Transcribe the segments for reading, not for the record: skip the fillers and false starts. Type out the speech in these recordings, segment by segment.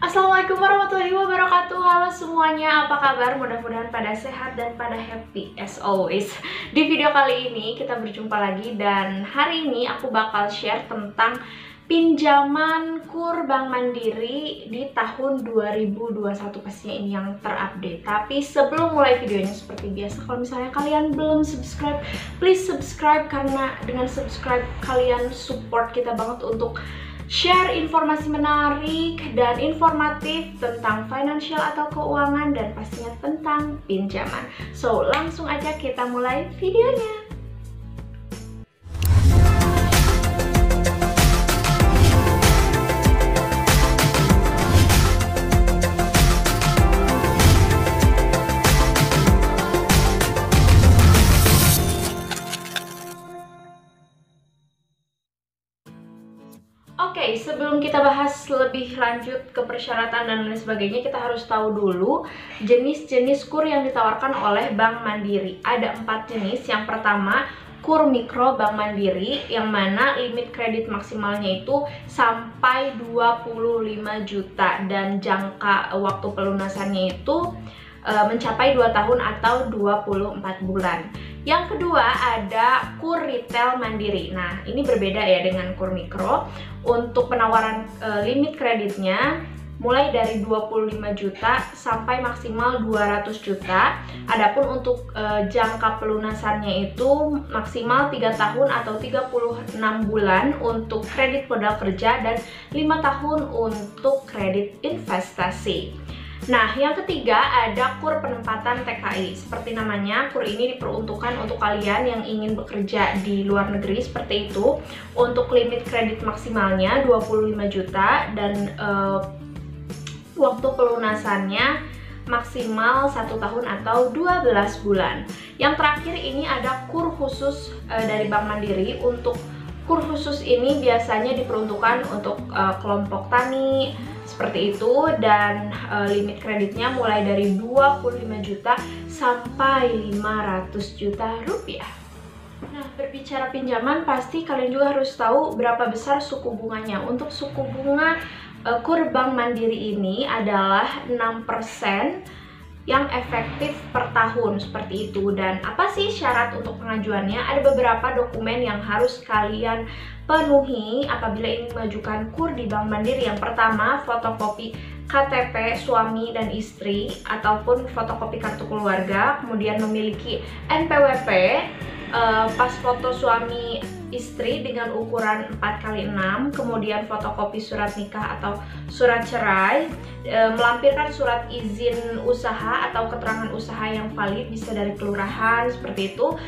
Assalamualaikum warahmatullahi wabarakatuh. Halo semuanya, apa kabar? Mudah-mudahan pada sehat dan pada happy as always. Di video kali ini kita berjumpa lagi, dan hari ini aku bakal share tentang pinjaman KUR Bank Mandiri di tahun 2021, pastinya ini yang terupdate. Tapi sebelum mulai videonya, seperti biasa, kalau misalnya kalian belum subscribe, please subscribe, karena dengan subscribe kalian support kita banget untuk share informasi menarik dan informatif tentang financial atau keuangan, dan pastinya tentang pinjaman. So, langsung aja kita mulai videonya. Oke, sebelum kita bahas lebih lanjut ke persyaratan dan lain sebagainya, kita harus tahu dulu jenis-jenis KUR yang ditawarkan oleh Bank Mandiri. Ada 4 jenis. Yang pertama, KUR Mikro Bank Mandiri, yang mana limit kredit maksimalnya itu sampai 25 juta dan jangka waktu pelunasannya itu mencapai 2 tahun atau 24 bulan. Yang kedua ada KUR Retail Mandiri. Nah, ini berbeda ya dengan KUR Mikro. Untuk penawaran limit kreditnya mulai dari 25 juta sampai maksimal 200 juta. Adapun untuk jangka pelunasannya itu maksimal 3 tahun atau 36 bulan untuk kredit modal kerja dan 5 tahun untuk kredit investasi. Nah, yang ketiga ada KUR Penempatan TKI. Seperti namanya, KUR ini diperuntukkan untuk kalian yang ingin bekerja di luar negeri, seperti itu. Untuk limit kredit maksimalnya 25 juta dan waktu pelunasannya maksimal 1 tahun atau 12 bulan. Yang terakhir ini ada KUR khusus dari Bank Mandiri. Untuk KUR khusus ini biasanya diperuntukkan untuk kelompok tani, seperti itu, dan limit kreditnya mulai dari 25 juta sampai 500 juta rupiah. Nah, berbicara pinjaman, pasti kalian juga harus tahu berapa besar suku bunganya. Untuk suku bunga KUR Bank Mandiri ini adalah 6% yang efektif per tahun, seperti itu. Dan apa sih syarat untuk pengajuannya? Ada beberapa dokumen yang harus kalian penuhi apabila ingin mengajukan KUR di Bank Mandiri. Yang pertama, fotokopi KTP suami dan istri ataupun fotokopi kartu keluarga, kemudian memiliki NPWP, pas foto suami istri dengan ukuran 4x6, kemudian fotokopi surat nikah atau surat cerai, melampirkan surat izin usaha atau keterangan usaha yang valid, bisa dari kelurahan, seperti itu.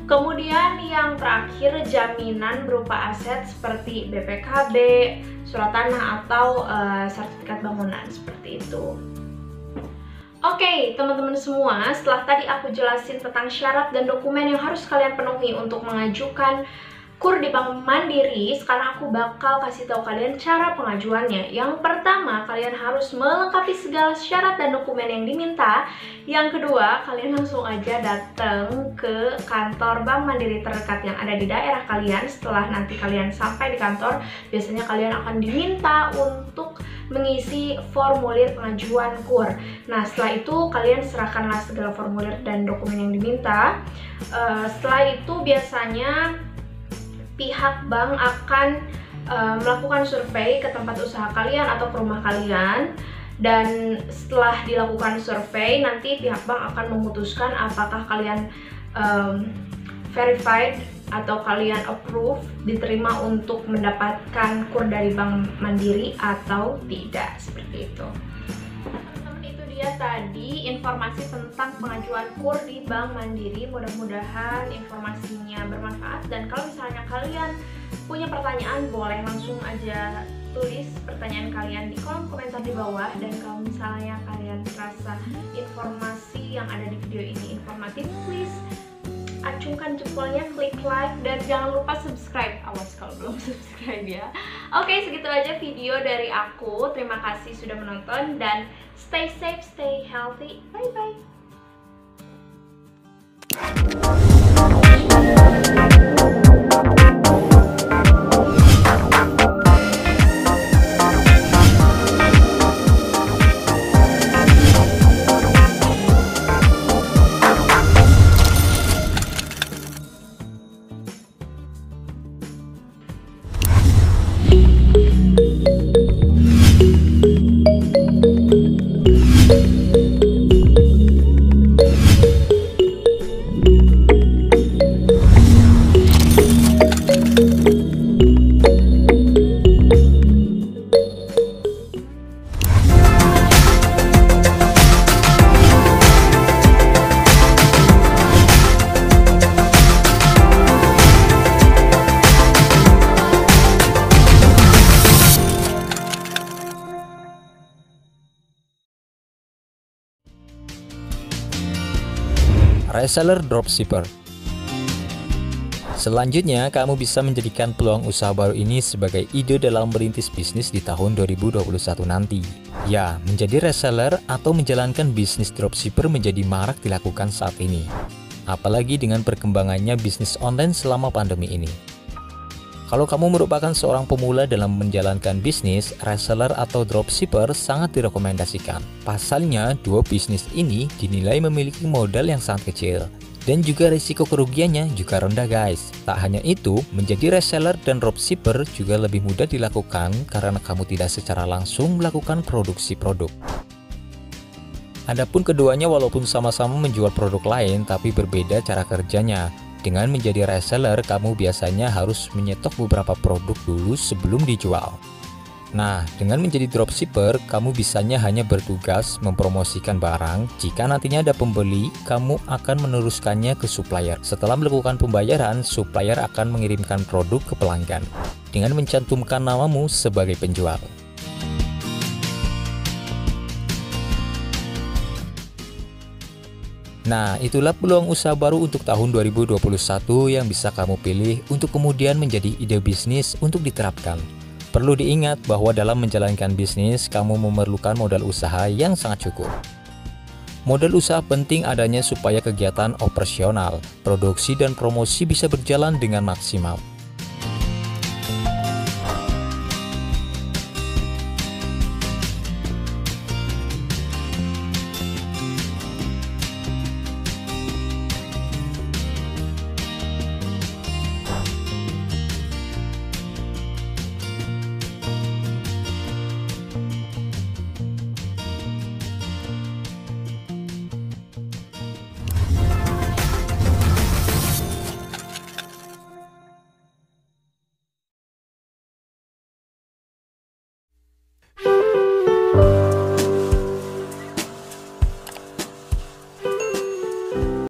Kemudian yang terakhir, jaminan berupa aset seperti BPKB, surat tanah atau sertifikat bangunan, seperti itu. Oke, teman-teman semua, setelah tadi aku jelasin tentang syarat dan dokumen yang harus kalian penuhi untuk mengajukan KUR di Bank Mandiri, sekarang aku bakal kasih tahu kalian cara pengajuannya. Yang pertama, kalian harus melengkapi segala syarat dan dokumen yang diminta. Yang kedua, kalian langsung aja datang ke kantor Bank Mandiri terdekat yang ada di daerah kalian. Setelah nanti kalian sampai di kantor, biasanya kalian akan diminta untuk mengisi formulir pengajuan KUR. Nah, setelah itu kalian serahkanlah segala formulir dan dokumen yang diminta. Setelah itu biasanya pihak bank akan melakukan survei ke tempat usaha kalian atau ke rumah kalian, dan setelah dilakukan survei nanti pihak bank akan memutuskan apakah kalian verified atau kalian approve, diterima untuk mendapatkan KUR dari Bank Mandiri atau tidak, seperti itu. Itu dia tadi informasi tentang pengajuan KUR di Bank Mandiri. Mudah-mudahan informasinya bermanfaat, dan kalau misalnya kalian punya pertanyaan, boleh langsung aja tulis pertanyaan kalian di kolom komentar di bawah. Dan kalau misalnya kalian merasa informasi yang ada di video ini informatif, please acungkan jempolnya, klik like, dan jangan lupa subscribe. Awas kalau belum subscribe ya. Oke, segitu aja video dari aku. Terima kasih sudah menonton, dan stay safe, stay healthy. Bye bye. Reseller Dropshipper. Selanjutnya, kamu bisa menjadikan peluang usaha baru ini sebagai ide dalam merintis bisnis di tahun 2021 nanti. Ya, menjadi reseller atau menjalankan bisnis dropshipper menjadi marak dilakukan saat ini. Apalagi dengan perkembangannya bisnis online selama pandemi ini. Kalau kamu merupakan seorang pemula dalam menjalankan bisnis, reseller atau dropshipper sangat direkomendasikan. Pasalnya, dua bisnis ini dinilai memiliki modal yang sangat kecil. Dan juga risiko kerugiannya juga rendah guys. Tak hanya itu, menjadi reseller dan dropshipper juga lebih mudah dilakukan karena kamu tidak secara langsung melakukan produksi produk. Adapun keduanya walaupun sama-sama menjual produk lain tapi berbeda cara kerjanya. Dengan menjadi reseller, kamu biasanya harus menyetok beberapa produk dulu sebelum dijual. Nah, dengan menjadi dropshipper, kamu bisanya hanya bertugas mempromosikan barang. Jika nantinya ada pembeli, kamu akan meneruskannya ke supplier. Setelah melakukan pembayaran, supplier akan mengirimkan produk ke pelanggan dengan mencantumkan namamu sebagai penjual. Nah, itulah peluang usaha baru untuk tahun 2021 yang bisa kamu pilih untuk kemudian menjadi ide bisnis untuk diterapkan. Perlu diingat bahwa dalam menjalankan bisnis, kamu memerlukan modal usaha yang sangat cukup. Modal usaha penting adanya supaya kegiatan operasional, produksi dan promosi bisa berjalan dengan maksimal.